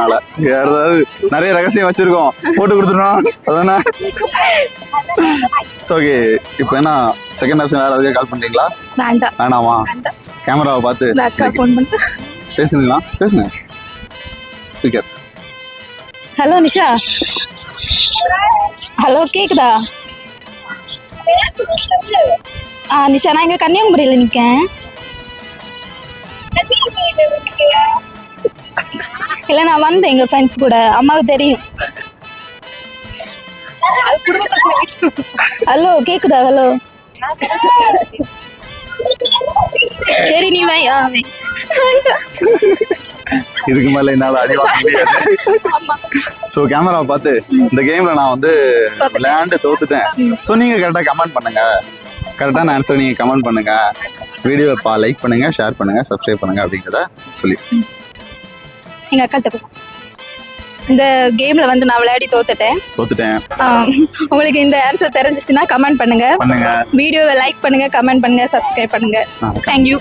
அதனால வேற ஏதாவது நிறைய ரகசியம் வச்சிருக்கோம் போட்டு கொடுத்துருவோம் அதானே. ஓகே, இப்போ என்ன செகண்ட் ஆப்ஷன் வேற எதுவும் கால் பண்றீங்களா? வேண்டாம். வேணாமா? கேமராவை பார்த்து அக்கா ஃபோன் பண்ணு. பேசுனீங்களா? பேசுங்க. ஸ்பீக்கர். ஹலோ நிஷா. ஹலோ கேக்குதா? நிஷா, நான் இங்க கன்னியாகுமரியில நிக்கேன். இல்ல, நான் வந்தேன் எங்க ஃப்ரெண்ட்ஸ் கூட. அம்மாவுக்கு தெரியும். ஹலோ கேக்குதா? ஹலோ சரி நீ வை. இதுக்கு மேல என்னால அடி வாங்க முடியாது. ஸோ கேமராவை பார்த்து இந்த கேம்ல நான் வந்து விளையாண்டு தோத்துட்டேன். ஸோ நீங்க கரெக்டாக கமெண்ட் பண்ணுங்க, கரெக்டான ஆன்சர் நீங்க கமெண்ட் பண்ணுங்க, வீடியோவை லைக் பண்ணுங்க, ஷேர் பண்ணுங்க, சப்ஸ்கிரைப் பண்ணுங்க அப்படிங்கிறத சொல்லி எங்க அக்காட்ட இந்த கேம்ல வந்து நான் விளையாடி தோத்துட்டேன். உங்களுக்கு இந்த ஆன்சர் தெரிஞ்சிச்சுன்னா கமெண்ட் பண்ணுங்க, வீடியோவை லைக் பண்ணுங்க, கமெண்ட் பண்ணுங்க, சப்ஸ்கிரைப் பண்ணுங்க. தேங்க்யூ.